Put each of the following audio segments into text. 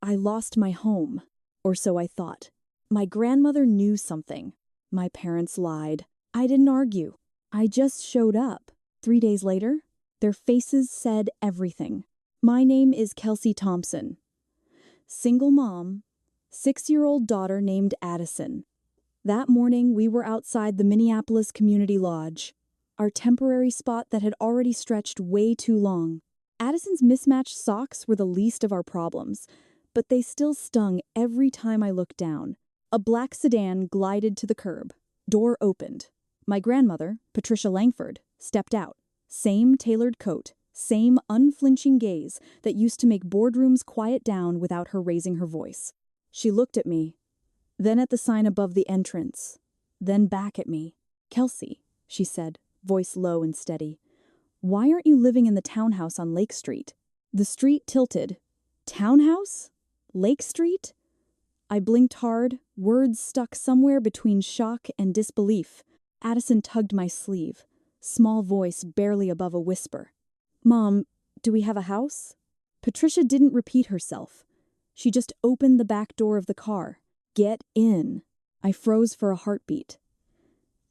I lost my home, or so I thought. My grandmother knew something. My parents lied. I didn't argue. I just showed up. 3 days later, their faces said everything. My name is Kelsey Thompson. Single mom, 6-year-old daughter named Addison. That morning, we were outside the Minneapolis Community Lodge, our temporary spot that had already stretched way too long. Addison's mismatched socks were the least of our problems, but they still stung every time I looked down. A black sedan glided to the curb. Door opened. My grandmother, Patricia Langford, stepped out. Same tailored coat, same unflinching gaze that used to make boardrooms quiet down without her raising her voice. She looked at me, then at the sign above the entrance, then back at me. "Kelsey," she said, voice low and steady, "why aren't you living in the townhouse on Lake Street?" The street tilted. Townhouse? Lake Street? I blinked hard, words stuck somewhere between shock and disbelief. Addison tugged my sleeve, small voice barely above a whisper. "Mom, do we have a house?" Patricia didn't repeat herself. She just opened the back door of the car. "Get in." I froze for a heartbeat.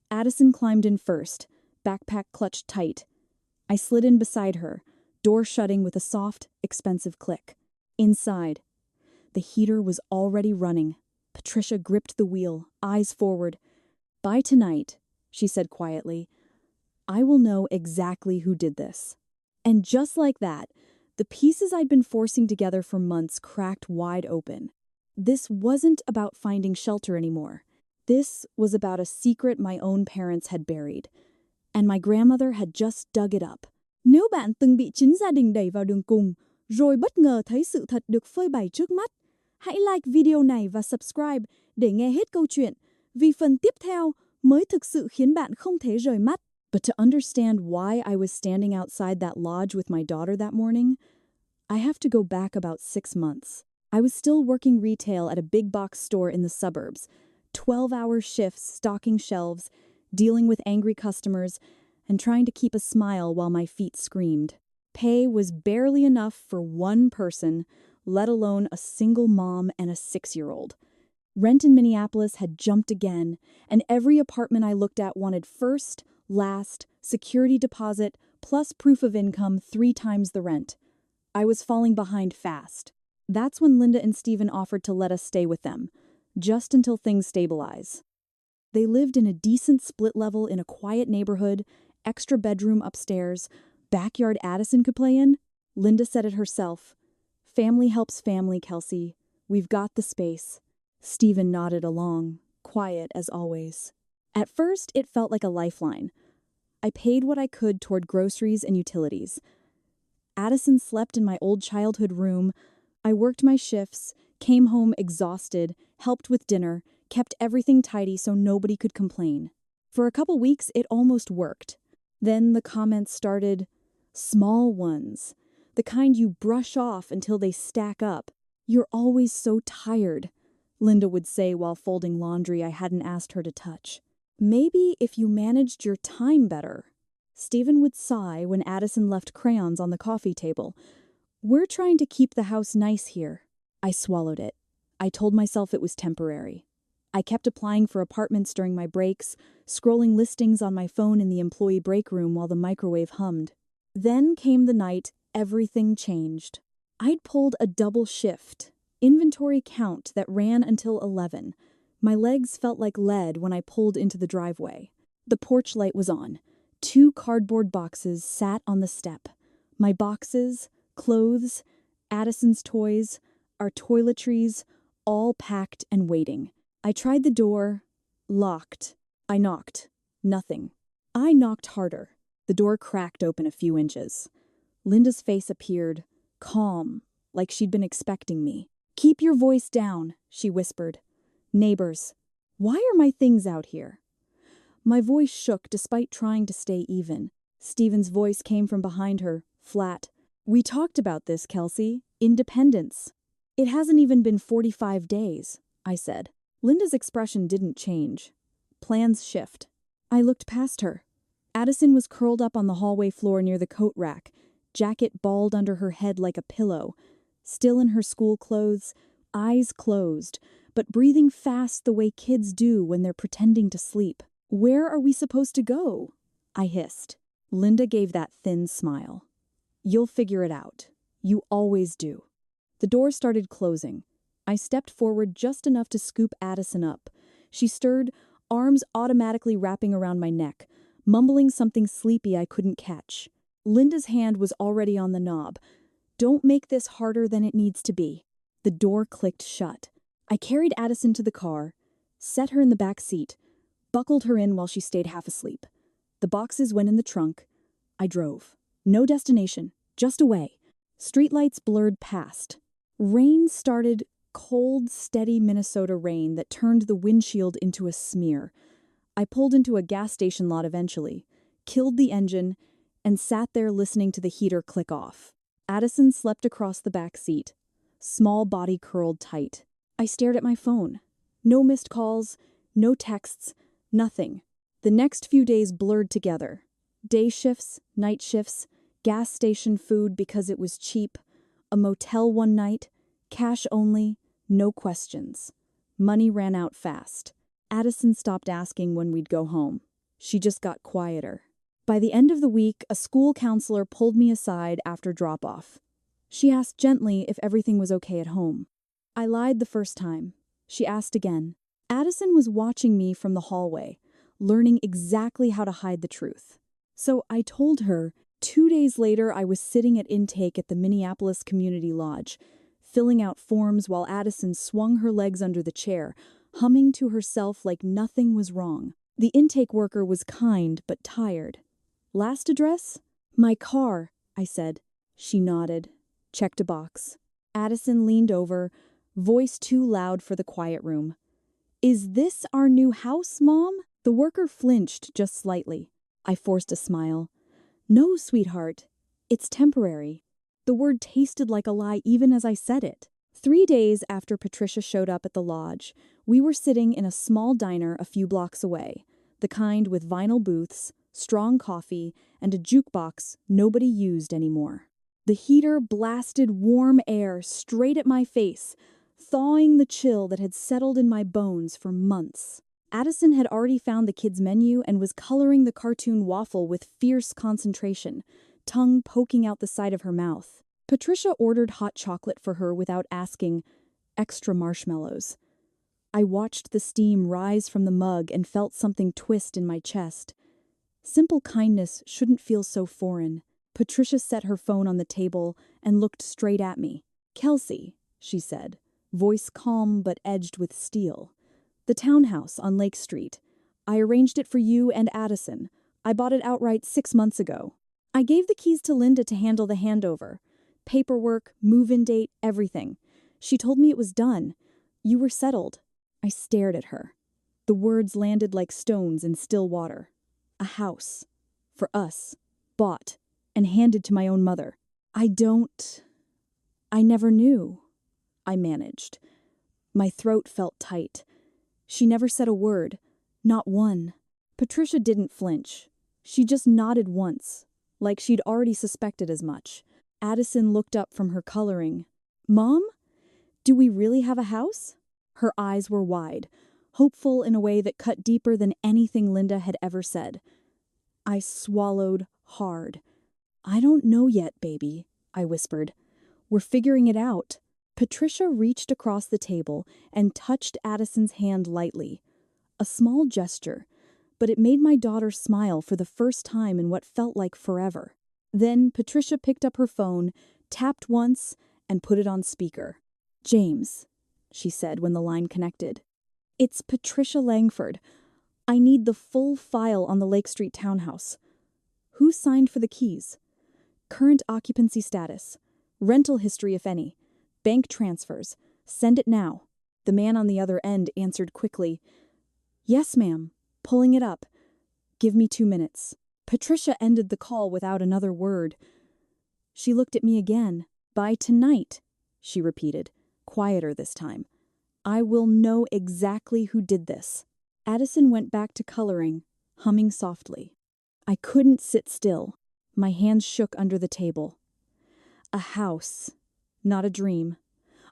Addison climbed in first, backpack clutched tight. I slid in beside her, door shutting with a soft, expensive click. Inside. The heater was already running. Patricia gripped the wheel, eyes forward. "By tonight," she said quietly, "I will know exactly who did this." And just like that, the pieces I'd been forcing together for months cracked wide open. This wasn't about finding shelter anymore. This was about a secret my own parents had buried. And my grandmother had just dug it up. Nếu bạn từng bị chính gia đình đẩy vào đường cùng, rồi bất ngờ thấy sự thật được phơi bày trước mắt, hãy like video này và subscribe để nghe hết câu chuyện, vì phần tiếp theo mới thực sự khiến bạn không thể rời mắt. But to understand why I was standing outside that lodge with my daughter that morning, I have to go back about 6 months. I was still working retail at a big box store in the suburbs, 12-hour shifts stocking shelves, dealing with angry customers, and trying to keep a smile while my feet screamed. Pay was barely enough for one person, let alone a single mom and a 6-year-old. Rent in Minneapolis had jumped again, and every apartment I looked at wanted first, last, security deposit, plus proof of income 3 times the rent. I was falling behind fast. That's when Linda and Steven offered to let us stay with them, just until things stabilize. They lived in a decent split level in a quiet neighborhood, extra bedroom upstairs, backyard Addison could play in. Linda said it herself. "Family helps family, Kelsey. We've got the space." Steven nodded along, quiet as always. At first, it felt like a lifeline. I paid what I could toward groceries and utilities. Addison slept in my old childhood room. I worked my shifts, came home exhausted, helped with dinner, kept everything tidy so nobody could complain. For a couple weeks, it almost worked. Then the comments started. Small ones. The kind you brush off until they stack up. "You're always so tired," Linda would say while folding laundry I hadn't asked her to touch. "Maybe if you managed your time better." Steven would sigh when Addison left crayons on the coffee table. "We're trying to keep the house nice here." I swallowed it. I told myself it was temporary. I kept applying for apartments during my breaks, scrolling listings on my phone in the employee break room while the microwave hummed. Then came the night everything changed. I'd pulled a double shift, inventory count that ran until 11. My legs felt like lead when I pulled into the driveway. The porch light was on. 2 cardboard boxes sat on the step. My boxes, clothes, Addison's toys, our toiletries, all packed and waiting. I tried the door. Locked. I knocked. Nothing. I knocked harder. The door cracked open a few inches. Linda's face appeared, calm, like she'd been expecting me. "Keep your voice down," she whispered. "Neighbors, why are my things out here?" My voice shook despite trying to stay even. Steven's voice came from behind her, flat. "We talked about this, Kelsey. Independence." "It hasn't even been 45 days, I said. Linda's expression didn't change. Plans shift. I looked past her. Addison was curled up on the hallway floor near the coat rack, jacket balled under her head like a pillow. still in her school clothes, eyes closed, but breathing fast the way kids do when they're pretending to sleep. "Where are we supposed to go?" I hissed. Linda gave that thin smile. "You'll figure it out. You always do." The door started closing. I stepped forward just enough to scoop Addison up. She stirred, arms automatically wrapping around my neck, mumbling something sleepy I couldn't catch. Linda's hand was already on the knob. "Don't make this harder than it needs to be." The door clicked shut. I carried Addison to the car, set her in the back seat, buckled her in while she stayed half asleep. The boxes went in the trunk. I drove. No destination, just away. Streetlights blurred past. Rain started, cold, steady Minnesota rain that turned the windshield into a smear. I pulled into a gas station lot eventually, killed the engine, and sat there listening to the heater click off. Addison slept across the back seat, small body curled tight. I stared at my phone. No missed calls, no texts, nothing. The next few days blurred together. Day shifts, night shifts, gas station food because it was cheap, a motel one night, cash only, no questions. Money ran out fast. Addison stopped asking when we'd go home. She just got quieter. By the end of the week, a school counselor pulled me aside after drop-off. She asked gently if everything was okay at home. I lied the first time. She asked again. Addison was watching me from the hallway, learning exactly how to hide the truth. So I told her. 2 days later, I was sitting at intake at the Minneapolis Community Lodge, filling out forms while Addison swung her legs under the chair, humming to herself like nothing was wrong. The intake worker was kind but tired. "Last address?" "My car," I said. She nodded, checked a box. Addison leaned over, voice too loud for the quiet room. "Is this our new house, Mom?" The worker flinched just slightly. I forced a smile. "No, sweetheart. It's temporary." The word tasted like a lie even as I said it. 3 days after Patricia showed up at the lodge, we were sitting in a small diner a few blocks away, the kind with vinyl booths, strong coffee, and a jukebox nobody used anymore. The heater blasted warm air straight at my face, thawing the chill that had settled in my bones for months. Addison had already found the kids' menu and was coloring the cartoon waffle with fierce concentration, tongue poking out the side of her mouth. Patricia ordered hot chocolate for her without asking, extra marshmallows. I watched the steam rise from the mug and felt something twist in my chest. Simple kindness shouldn't feel so foreign. Patricia set her phone on the table and looked straight at me. "Kelsey," she said, voice calm but edged with steel. "The townhouse on Lake Street. I arranged it for you and Addison. I bought it outright 6 months ago." I gave the keys to Linda to handle the handover. Paperwork, move-in date, everything. She told me it was done. "You were settled." I stared at her. The words landed like stones in still water. A house. For us. Bought. And handed to my own mother. I never knew. I managed. My throat felt tight. She never said a word. Not one. Patricia didn't flinch. She just nodded once, like she'd already suspected as much. Addison looked up from her coloring. "Mom? Do we really have a house?" Her eyes were wide, hopeful in a way that cut deeper than anything Linda had ever said. I swallowed hard. "I don't know yet, baby," I whispered. "We're figuring it out." Patricia reached across the table and touched Addison's hand lightly. A small gesture, but it made my daughter smile for the first time in what felt like forever. Then Patricia picked up her phone, tapped once, and put it on speaker. "James," she said when the line connected. "It's Patricia Langford. I need the full file on the Lake Street townhouse. Who signed for the keys? Current occupancy status. Rental history, if any. Bank transfers. Send it now." The man on the other end answered quickly. "Yes, ma'am. Pulling it up. Give me 2 minutes." Patricia ended the call without another word. She looked at me again. "By tonight," she repeated, quieter this time. "I will know exactly who did this." Addison went back to coloring, humming softly. I couldn't sit still. My hands shook under the table. A house. not a dream.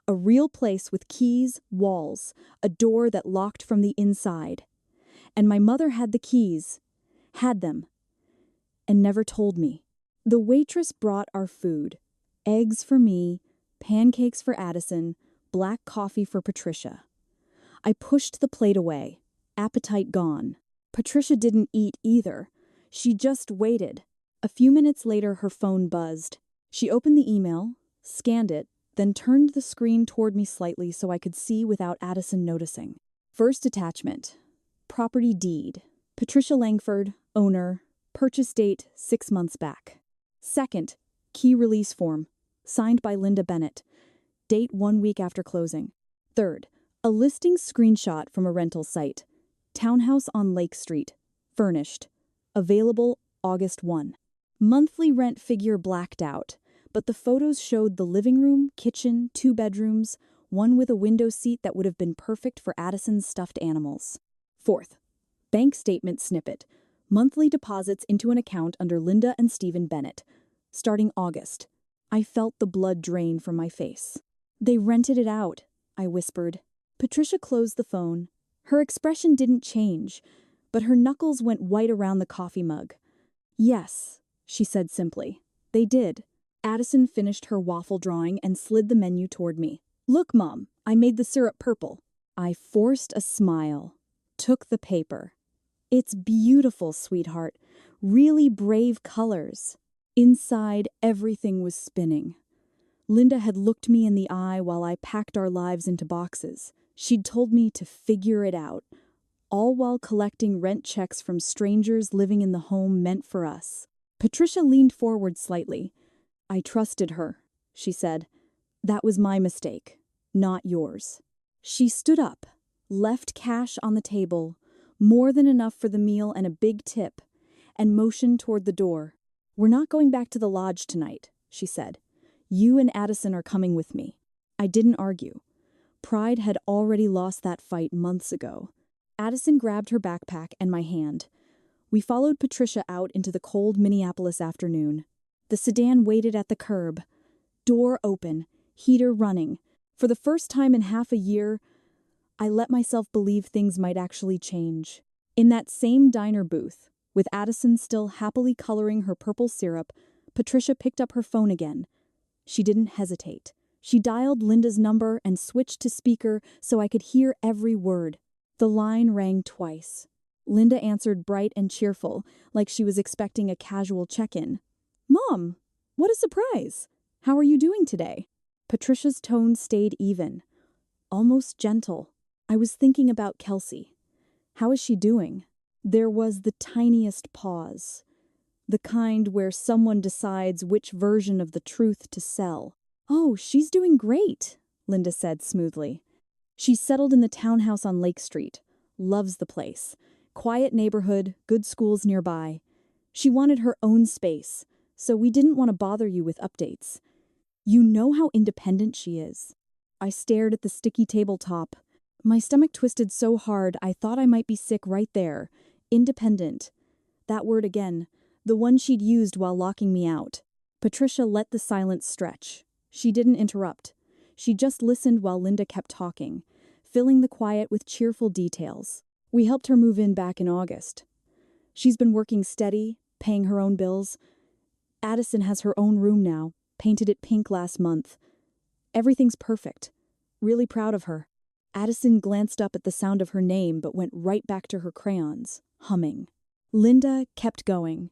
A real place with keys, walls, a door that locked from the inside. And my mother had the keys, had them, and never told me. The waitress brought our food. Eggs for me, pancakes for Addison, black coffee for Patricia. I pushed the plate away, appetite gone. Patricia didn't eat either. She just waited. A few minutes later, her phone buzzed. She opened the email, scanned it, then turned the screen toward me slightly so I could see without Addison noticing. First attachment. Property deed. Patricia Langford, owner. Purchase date 6 months back. Second, key release form. Signed by Linda Bennett. Date 1 week after closing. Third, a listing screenshot from a rental site. Townhouse on Lake Street. Furnished. Available August 1. Monthly rent figure blacked out, but the photos showed the living room, kitchen, 2 bedrooms, one with a window seat that would have been perfect for Addison's stuffed animals. Fourth, bank statement snippet. Monthly deposits into an account under Linda and Stephen Bennett. Starting August. I felt the blood drain from my face. They rented it out, I whispered. Patricia closed the phone. Her expression didn't change, but her knuckles went white around the coffee mug. Yes, she said simply. They did. Addison finished her waffle drawing and slid the menu toward me. Look, Mom, I made the syrup purple. I forced a smile. Took the paper. It's beautiful, sweetheart. Really brave colors. Inside, everything was spinning. Linda had looked me in the eye while I packed our lives into boxes. She'd told me to figure it out, all while collecting rent checks from strangers living in the home meant for us. Patricia leaned forward slightly. I trusted her, she said. That was my mistake, not yours. She stood up, left cash on the table, more than enough for the meal and a big tip, and motioned toward the door. We're not going back to the lodge tonight, she said. You and Addison are coming with me. I didn't argue. Pride had already lost that fight months ago. Addison grabbed her backpack and my hand. We followed Patricia out into the cold Minneapolis afternoon. The sedan waited at the curb. Door open, heater running. For the first time in half a year, I let myself believe things might actually change. In that same diner booth, with Addison still happily coloring her purple syrup, Patricia picked up her phone again. She didn't hesitate. She dialed Linda's number and switched to speaker so I could hear every word. The line rang twice. Linda answered bright and cheerful, like she was expecting a casual check-in. Mom, what a surprise! How are you doing today? Patricia's tone stayed even, almost gentle. I was thinking about Kelsey. How is she doing? There was the tiniest pause, the kind where someone decides which version of the truth to sell. Oh, she's doing great, Linda said smoothly. She's settled in the townhouse on Lake Street, loves the place. Quiet neighborhood, good schools nearby. She wanted her own space, so we didn't want to bother you with updates. You know how independent she is. I stared at the sticky tabletop. My stomach twisted so hard I thought I might be sick right there. Independent. That word again, the one she'd used while locking me out. Patricia let the silence stretch. She didn't interrupt. She just listened while Linda kept talking, filling the quiet with cheerful details. We helped her move in back in August. She's been working steady, paying her own bills. Addison has her own room now, painted it pink last month. Everything's perfect. Really proud of her. Addison glanced up at the sound of her name but went right back to her crayons, humming. Linda kept going.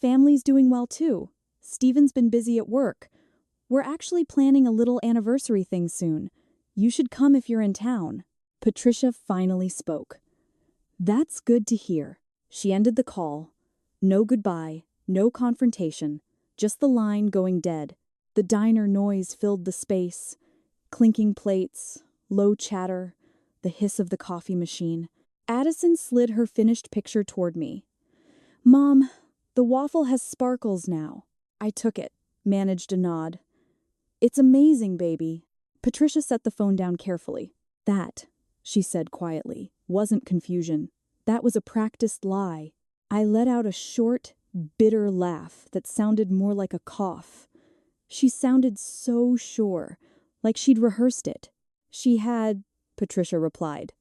Family's doing well too. Stephen's been busy at work. We're actually planning a little anniversary thing soon. You should come if you're in town. Patricia finally spoke. That's good to hear. She ended the call. No goodbye, no confrontation, just the line going dead. The diner noise filled the space. Clinking plates, low chatter, the hiss of the coffee machine. Addison slid her finished picture toward me. Mom, the waffle has sparkles now. I took it, managed a nod. It's amazing, baby. Patricia set the phone down carefully. That, she said quietly, wasn't confusion. That was a practiced lie. I let out a short, bitter laugh that sounded more like a cough. She sounded so sure, like she'd rehearsed it. She had, Patricia replied.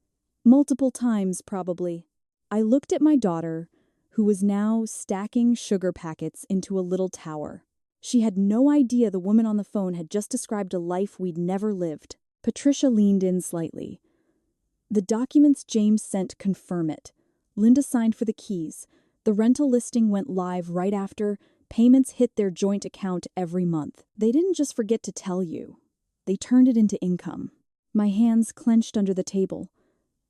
Multiple times, probably. I looked at my daughter, who was now stacking sugar packets into a little tower. She had no idea the woman on the phone had just described a life we'd never lived. Patricia leaned in slightly. The documents James sent confirm it. Linda signed for the keys. The rental listing went live right after. Payments hit their joint account every month. They didn't just forget to tell you. They turned it into income. My hands clenched under the table.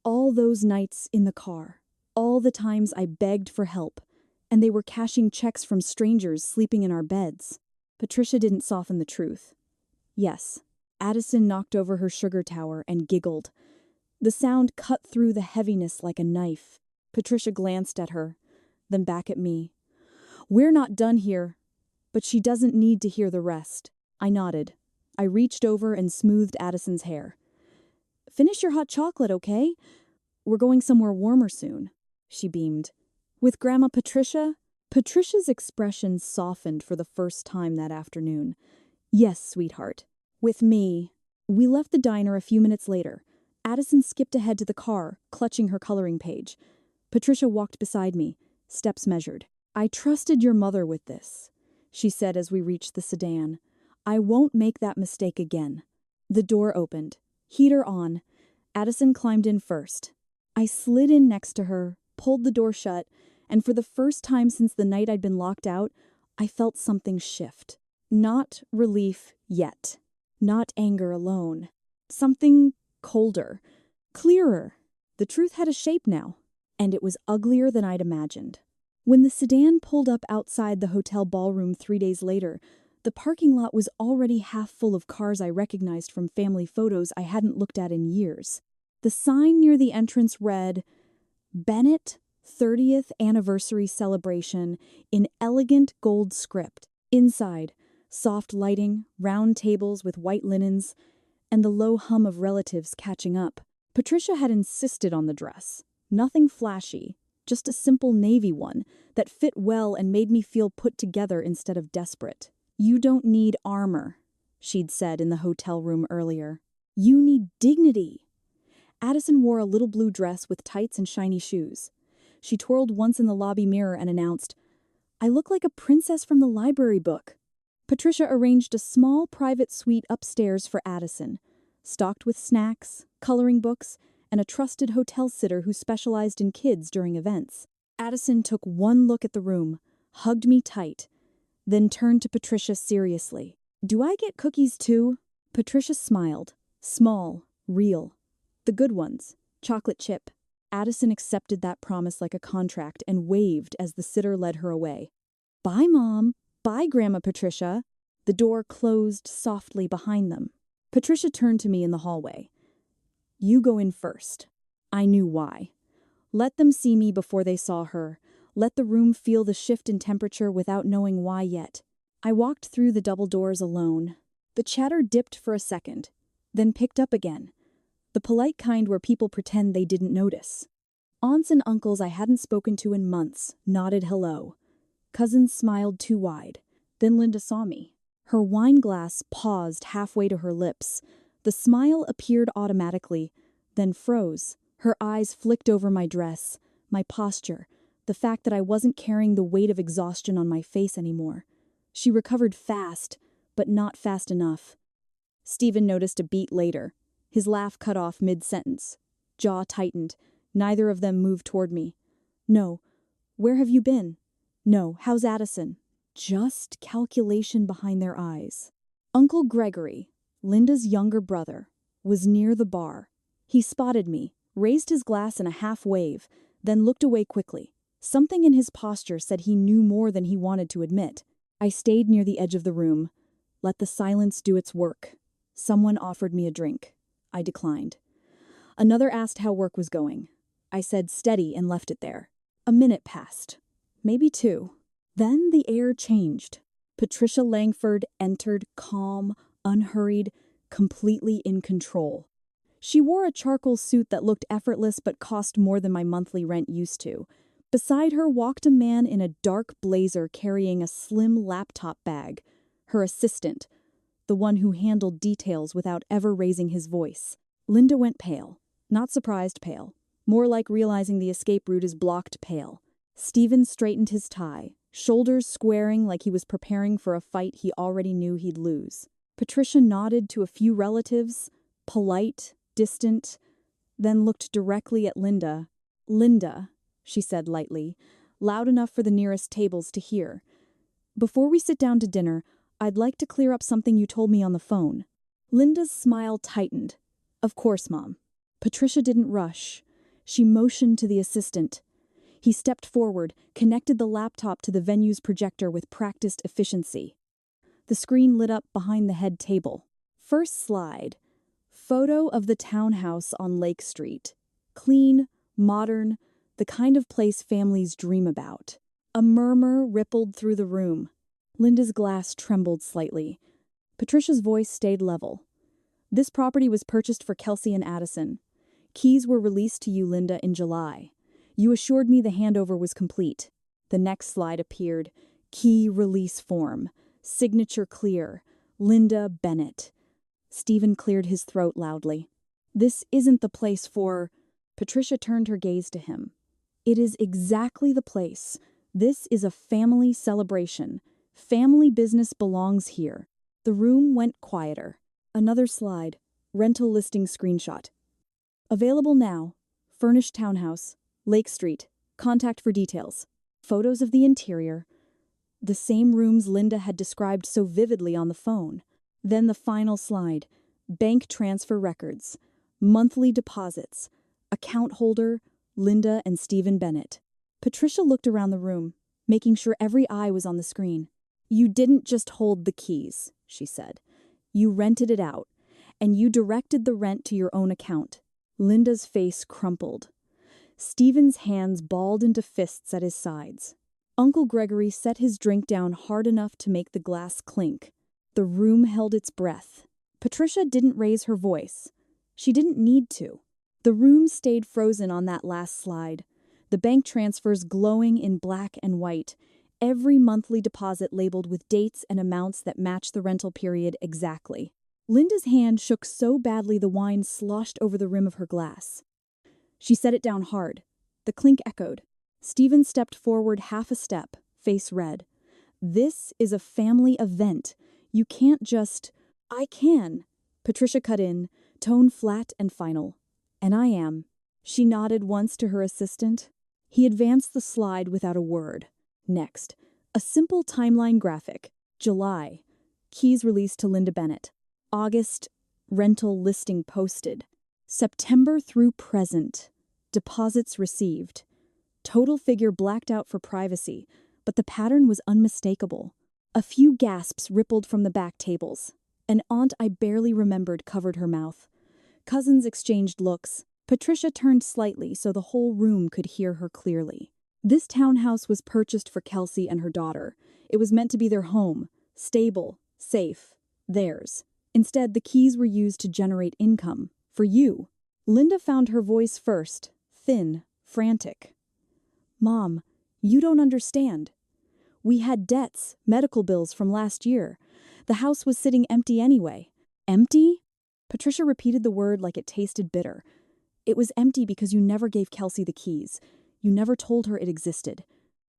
All those nights in the car. All the times I begged for help. And they were cashing checks from strangers sleeping in our beds. Patricia didn't soften the truth. Yes, Addison knocked over her sugar tower and giggled. The sound cut through the heaviness like a knife. Patricia glanced at her, then back at me. We're not done here, but she doesn't need to hear the rest. I nodded. I reached over and smoothed Addison's hair. Finish your hot chocolate, okay? We're going somewhere warmer soon, she beamed. With Grandma Patricia? Patricia's expression softened for the first time that afternoon. Yes, sweetheart. With me. We left the diner a few minutes later. Addison skipped ahead to the car, clutching her coloring page. Patricia walked beside me, steps measured. I trusted your mother with this, she said as we reached the sedan. I won't make that mistake again. The door opened. Heater on. Addison climbed in first. I slid in next to her, pulled the door shut, and for the first time since the night I'd been locked out, I felt something shift. Not relief yet. Not anger alone. Something colder. Clearer. The truth had a shape now, and it was uglier than I'd imagined. When the sedan pulled up outside the hotel ballroom 3 days later, the parking lot was already half full of cars I recognized from family photos I hadn't looked at in years. The sign near the entrance read, Bennett 30th Anniversary Celebration in elegant gold script. Inside, soft lighting, round tables with white linens, and the low hum of relatives catching up. Patricia had insisted on the dress. Nothing flashy, just a simple navy one that fit well and made me feel put together instead of desperate. You don't need armor, she'd said in the hotel room earlier. You need dignity. Addison wore a little blue dress with tights and shiny shoes. She twirled once in the lobby mirror and announced, I look like a princess from the library book. Patricia arranged a small private suite upstairs for Addison, stocked with snacks, coloring books, and a trusted hotel sitter who specialized in kids during events. Addison took one look at the room, hugged me tight, then turned to Patricia seriously. Do I get cookies too? Patricia smiled. Small, real. The good ones. Chocolate chip. Addison accepted that promise like a contract and waved as the sitter led her away. Bye, Mom. Bye, Grandma Patricia. The door closed softly behind them. Patricia turned to me in the hallway. You go in first. I knew why. Let them see me before they saw her. Let the room feel the shift in temperature without knowing why yet. I walked through the double doors alone. The chatter dipped for a second, then picked up again. The polite kind where people pretend they didn't notice. Aunts and uncles I hadn't spoken to in months nodded hello. Cousins smiled too wide. Then Linda saw me. Her wine glass paused halfway to her lips. The smile appeared automatically, then froze. Her eyes flicked over my dress, my posture, the fact that I wasn't carrying the weight of exhaustion on my face anymore. She recovered fast, but not fast enough. Stephen noticed a beat later. His laugh cut off mid-sentence. Jaw tightened. Neither of them moved toward me. No. Where have you been? No. How's Addison? Just calculation behind their eyes. Uncle Gregory, Linda's younger brother, was near the bar. He spotted me, raised his glass in a half wave, then looked away quickly. Something in his posture said he knew more than he wanted to admit. I stayed near the edge of the room. Let the silence do its work. Someone offered me a drink. I declined. Another asked how work was going. I said steady and left it there. A minute passed. Maybe 2. Then the air changed. Patricia Langford entered calm, unhurried, completely in control. She wore a charcoal suit that looked effortless but cost more than my monthly rent used to. Beside her walked a man in a dark blazer carrying a slim laptop bag. her assistant, the one who handled details without ever raising his voice. Linda went pale, not surprised pale, more like realizing the escape route is blocked pale. Stephen straightened his tie, shoulders squaring like he was preparing for a fight he already knew he'd lose. Patricia nodded to a few relatives, polite, distant, then looked directly at Linda. "Linda," she said lightly, loud enough for the nearest tables to hear. "Before we sit down to dinner, I'd like to clear up something you told me on the phone." Linda's smile tightened. "Of course, Mom." Patricia didn't rush. She motioned to the assistant. He stepped forward, connected the laptop to the venue's projector with practiced efficiency. The screen lit up behind the head table. First slide. Photo of the townhouse on Lake Street. Clean, modern, the kind of place families dream about. A murmur rippled through the room. Linda's glass trembled slightly. Patricia's voice stayed level. "This property was purchased for Kelsey and Addison. Keys were released to you, Linda, in July. You assured me the handover was complete." The next slide appeared. Key release form. Signature clear. Linda Bennett. Stephen cleared his throat loudly. "This isn't the place for—" Patricia turned her gaze to him. "It is exactly the place. This is a family celebration. Family business belongs here." The room went quieter. Another slide. Rental listing screenshot. "Available now. Furnished townhouse. Lake Street. Contact for details." Photos of the interior. The same rooms Linda had described so vividly on the phone. Then the final slide. Bank transfer records. Monthly deposits. Account holder, Linda and Stephen Bennett. Patricia looked around the room, making sure every eye was on the screen. "You didn't just hold the keys," she said. "You rented it out, and you directed the rent to your own account." Linda's face crumpled. Stephen's hands balled into fists at his sides. Uncle Gregory set his drink down hard enough to make the glass clink. The room held its breath. Patricia didn't raise her voice. She didn't need to. The room stayed frozen on that last slide. The bank transfers glowing in black and white. Every monthly deposit labeled with dates and amounts that match the rental period exactly. Linda's hand shook so badly the wine sloshed over the rim of her glass. She set it down hard. The clink echoed. Stephen stepped forward half a step, face red. "This is a family event. You can't just—" "I can," Patricia cut in, tone flat and final. "And I am." She nodded once to her assistant. He advanced the slide without a word. Next, a simple timeline graphic. July. Keys released to Linda Bennett. August. Rental listing posted. September through present. Deposits received. Total figure blacked out for privacy, but the pattern was unmistakable. A few gasps rippled from the back tables. An aunt I barely remembered covered her mouth. Cousins exchanged looks. Patricia turned slightly so the whole room could hear her clearly. This townhouse was purchased for Kelsey and her daughter. It was meant to be their home, stable, safe, theirs. Instead, the keys were used to generate income, for you. Linda found her voice first, thin, frantic. "Mom, you don't understand. We had debts, medical bills from last year. The house was sitting empty anyway." "Empty?" Patricia repeated the word like it tasted bitter. "It was empty because you never gave Kelsey the keys. You never told her it existed."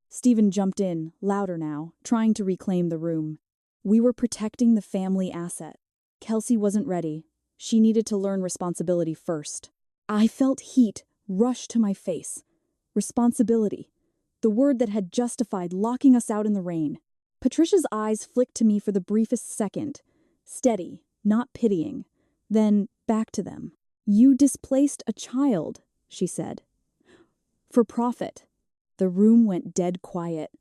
Stephen jumped in, louder now, trying to reclaim the room. "We were protecting the family asset. Kelsey wasn't ready. She needed to learn responsibility first." I felt heat rush to my face. Responsibility. The word that had justified locking us out in the rain. Patricia's eyes flicked to me for the briefest second. Steady, not pitying. Then back to them. "You displaced a child," she said. "For profit." The room went dead quiet.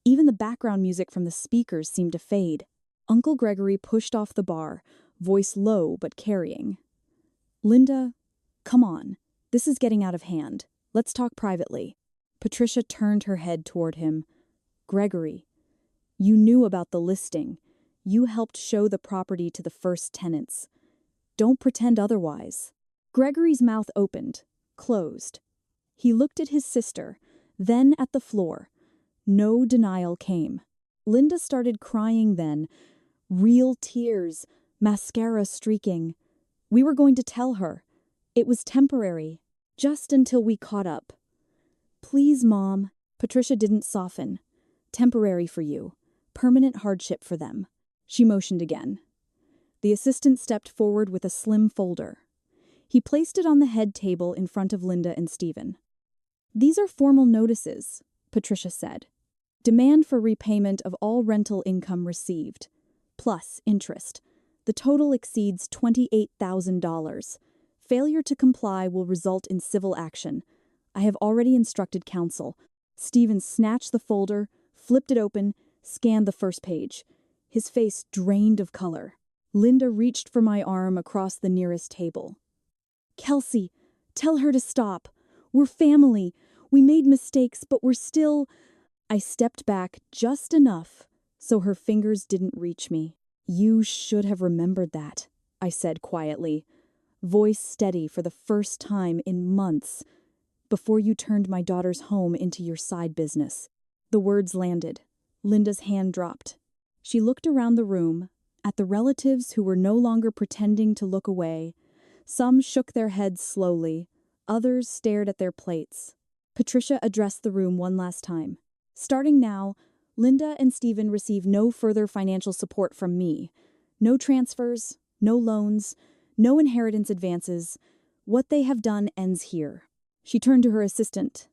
Even the background music from the speakers seemed to fade. Uncle Gregory pushed off the bar, voice low but carrying. "Linda, come on. This is getting out of hand. Let's talk privately." Patricia turned her head toward him. "Gregory, you knew about the listing. You helped show the property to the first tenants. Don't pretend otherwise." Gregory's mouth opened, closed. He looked at his sister, then at the floor. No denial came. Linda started crying then. Real tears, mascara streaking. We were going to tell her. It was temporary, just until we caught up. Please, Mom. Patricia didn't soften. Temporary for you. Permanent hardship for them. She motioned again. The assistant stepped forward with a slim folder. He placed it on the head table in front of Linda and Stephen. These are formal notices, Patricia said. Demand for repayment of all rental income received, plus interest. The total exceeds $28,000. Failure to comply will result in civil action. I have already instructed counsel. Stephen snatched the folder, flipped it open, scanned the first page. His face drained of color. Linda reached for my arm across the nearest table. Kelsey, tell her to stop. We're family. We made mistakes, but we're still... I stepped back just enough so her fingers didn't reach me. You should have remembered that, I said quietly, voice steady for the first time in months, before you turned my daughter's home into your side business. The words landed. Linda's hand dropped. She looked around the room, at the relatives who were no longer pretending to look away. Some shook their heads slowly, others stared at their plates. Patricia addressed the room one last time. Starting now, Linda and Stephen receive no further financial support from me. No transfers, no loans, no inheritance advances. What they have done ends here. She turned to her assistant.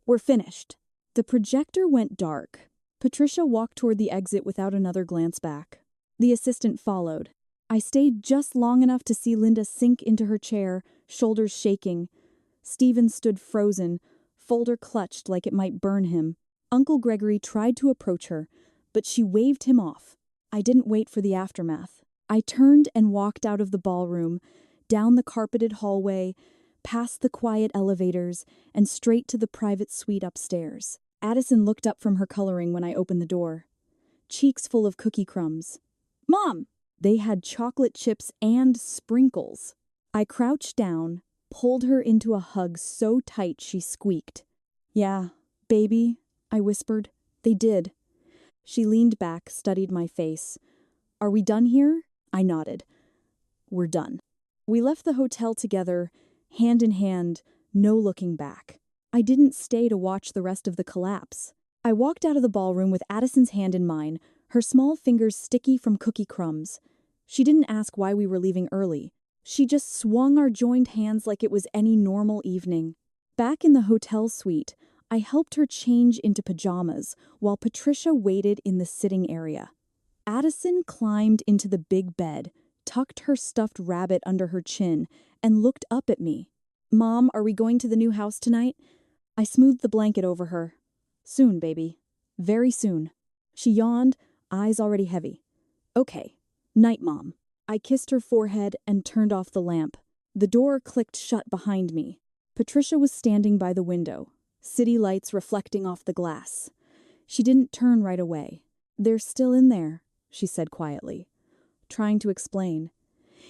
We're finished. The projector went dark. Patricia walked toward the exit without another glance back. The assistant followed. I stayed just long enough to see Linda sink into her chair, shoulders shaking. Stephen stood frozen, folder clutched like it might burn him. Uncle Gregory tried to approach her, but she waved him off. I didn't wait for the aftermath. I turned and walked out of the ballroom, down the carpeted hallway, past the quiet elevators, and straight to the private suite upstairs. Addison looked up from her coloring when I opened the door, cheeks full of cookie crumbs. Mom! They had chocolate chips and sprinkles. I crouched down, pulled her into a hug so tight she squeaked. Yeah, baby, I whispered. They did. She leaned back, studied my face. Are we done here? I nodded. We're done. We left the hotel together, hand in hand, no looking back. I didn't stay to watch the rest of the collapse. I walked out of the ballroom with Addison's hand in mine, her small fingers sticky from cookie crumbs. She didn't ask why we were leaving early. She just swung our joined hands like it was any normal evening. Back in the hotel suite, I helped her change into pajamas while Patricia waited in the sitting area. Addison climbed into the big bed, tucked her stuffed rabbit under her chin, and looked up at me. Mom, are we going to the new house tonight? I smoothed the blanket over her. Soon, baby. Very soon. She yawned, eyes already heavy. Okay. Night, Mom. I kissed her forehead and turned off the lamp. The door clicked shut behind me. Patricia was standing by the window, city lights reflecting off the glass. She didn't turn right away. They're still in there, she said quietly, trying to explain.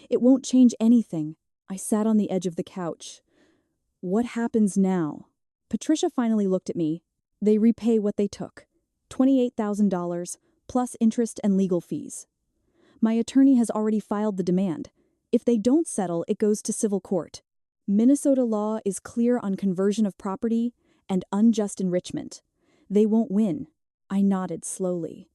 It won't change anything. I sat on the edge of the couch. What happens now? Patricia finally looked at me. They repay what they took. $28,000, plus interest and legal fees. My attorney has already filed the demand. If they don't settle, it goes to civil court. Minnesota law is clear on conversion of property and unjust enrichment. They won't win. I nodded slowly.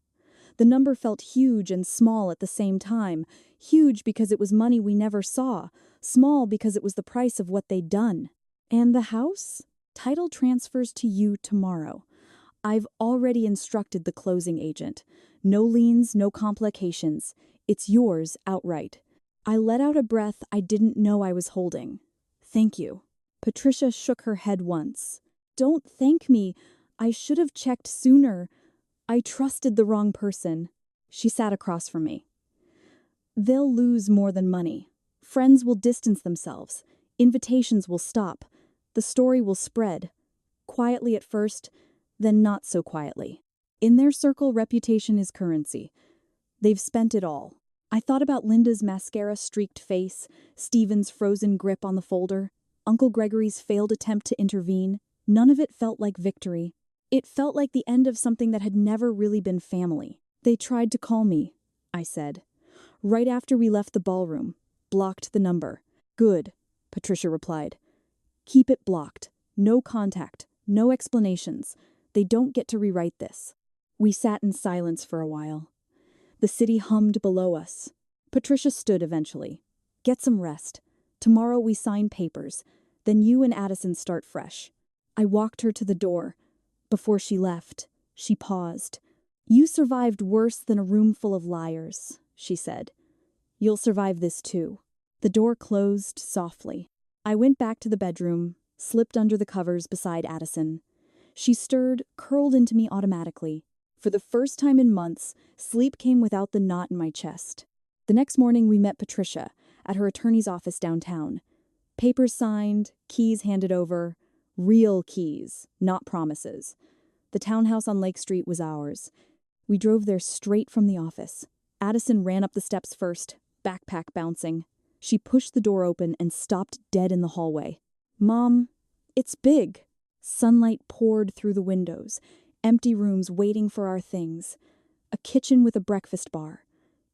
The number felt huge and small at the same time. Huge because it was money we never saw. Small because it was the price of what they'd done. And the house? Title transfers to you tomorrow. I've already instructed the closing agent. No liens, no complications. It's yours outright. I let out a breath I didn't know I was holding. Thank you. Patricia shook her head once. Don't thank me. I should have checked sooner. I trusted the wrong person. She sat across from me. They'll lose more than money. Friends will distance themselves. Invitations will stop. The story will spread. Quietly at first, then not so quietly. In their circle, reputation is currency. They've spent it all. I thought about Linda's mascara-streaked face, Stephen's frozen grip on the folder, Uncle Gregory's failed attempt to intervene. None of it felt like victory. It felt like the end of something that had never really been family. They tried to call me, I said. Right after we left the ballroom. Blocked the number. Good, Patricia replied. Keep it blocked. No contact. No explanations. They don't get to rewrite this. We sat in silence for a while. The city hummed below us. Patricia stood eventually. Get some rest. Tomorrow we sign papers. Then you and Addison start fresh. I walked her to the door. Before she left, she paused. You survived worse than a room full of liars, she said. You'll survive this too. The door closed softly. I went back to the bedroom, slipped under the covers beside Addison. She stirred, curled into me automatically. For the first time in months, sleep came without the knot in my chest. The next morning we met Patricia at her attorney's office downtown. Papers signed, keys handed over. Real keys, not promises. The townhouse on Lake Street was ours. We drove there straight from the office. Addison ran up the steps first, backpack bouncing. She pushed the door open and stopped dead in the hallway. Mom, it's big. Sunlight poured through the windows. Empty rooms waiting for our things. A kitchen with a breakfast bar.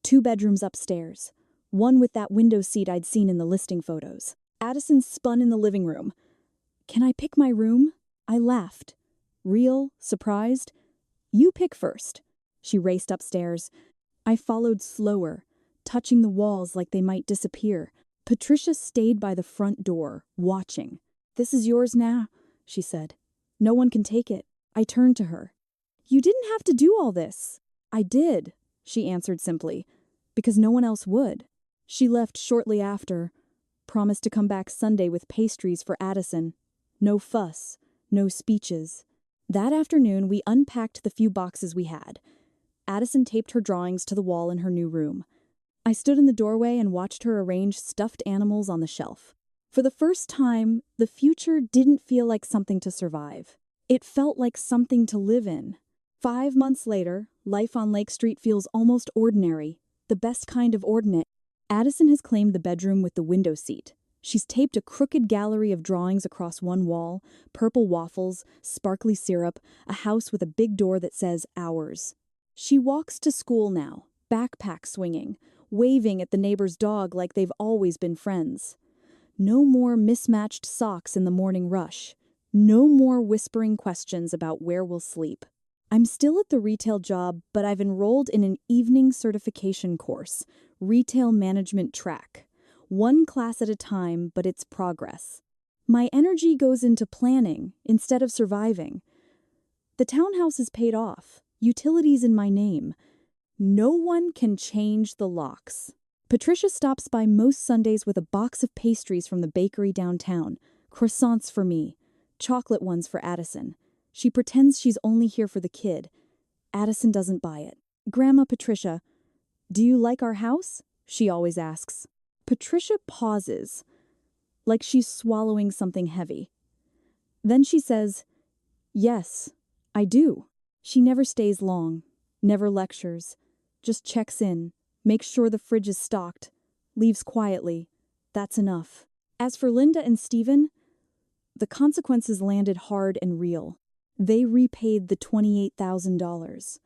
2 bedrooms upstairs. One with that window seat I'd seen in the listing photos. Addison spun in the living room. Can I pick my room? I laughed. Real, surprised. You pick first. She raced upstairs. I followed slower, touching the walls like they might disappear. Patricia stayed by the front door, watching. This is yours now, she said. No one can take it. I turned to her. You didn't have to do all this. I did, she answered simply, because no one else would. She left shortly after, promised to come back Sunday with pastries for Addison. No fuss, no speeches. That afternoon, we unpacked the few boxes we had. Addison taped her drawings to the wall in her new room. I stood in the doorway and watched her arrange stuffed animals on the shelf. For the first time, the future didn't feel like something to survive. It felt like something to live in. 5 months later, life on Lake Street feels almost ordinary, the best kind of ordinate. Addison has claimed the bedroom with the window seat. She's taped a crooked gallery of drawings across one wall, purple waffles, sparkly syrup, a house with a big door that says ours. She walks to school now, backpack swinging, waving at the neighbor's dog like they've always been friends. No more mismatched socks in the morning rush. No more whispering questions about where we'll sleep. I'm still at the retail job, but I've enrolled in an evening certification course, Retail Management Track. 1 class at a time, but it's progress. My energy goes into planning instead of surviving. The townhouse is paid off. Utilities in my name. No one can change the locks. Patricia stops by most Sundays with a box of pastries from the bakery downtown. Croissants for me. Chocolate ones for Addison. She pretends she's only here for the kid. Addison doesn't buy it. Grandma Patricia, do you like our house? She always asks. Patricia pauses, like she's swallowing something heavy. Then she says, yes, I do. She never stays long, never lectures, just checks in, makes sure the fridge is stocked, leaves quietly. That's enough. As for Linda and Stephen, the consequences landed hard and real. They repaid the $28,000.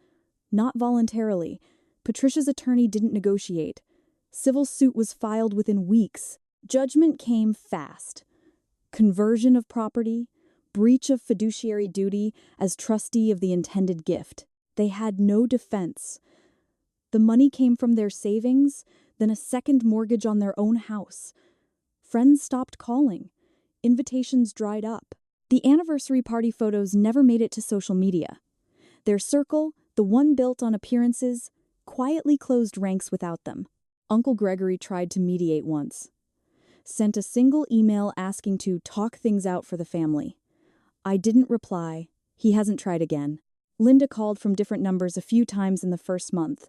Not voluntarily. Patricia's attorney didn't negotiate. Civil suit was filed within weeks. Judgment came fast. Conversion of property, breach of fiduciary duty as trustee of the intended gift. They had no defense. The money came from their savings, then a second mortgage on their own house. Friends stopped calling. Invitations dried up. The anniversary party photos never made it to social media. Their circle, the one built on appearances, quietly closed ranks without them. Uncle Gregory tried to mediate once. Sent a single email asking to talk things out for the family. I didn't reply. He hasn't tried again. Linda called from different numbers a few times in the first month.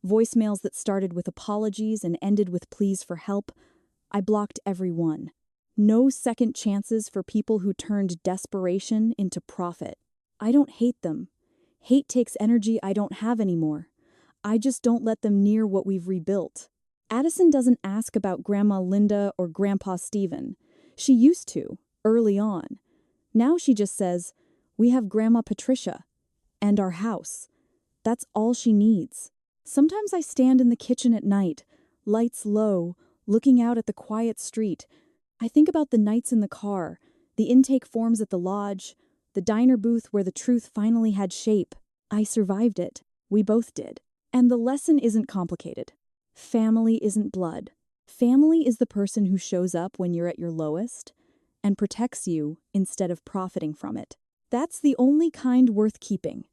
Voicemails that started with apologies and ended with pleas for help. I blocked every one. No second chances for people who turned desperation into profit. I don't hate them. Hate takes energy I don't have anymore. I just don't let them near what we've rebuilt. Addison doesn't ask about Grandma Linda or Grandpa Stephen. She used to, early on. Now she just says, We have Grandma Patricia. And our house. That's all she needs. Sometimes I stand in the kitchen at night, lights low, looking out at the quiet street. I think about the nights in the car, the intake forms at the lodge, the diner booth where the truth finally had shape. I survived it. We both did. And the lesson isn't complicated. Family isn't blood. Family is the person who shows up when you're at your lowest and protects you instead of profiting from it. That's the only kind worth keeping.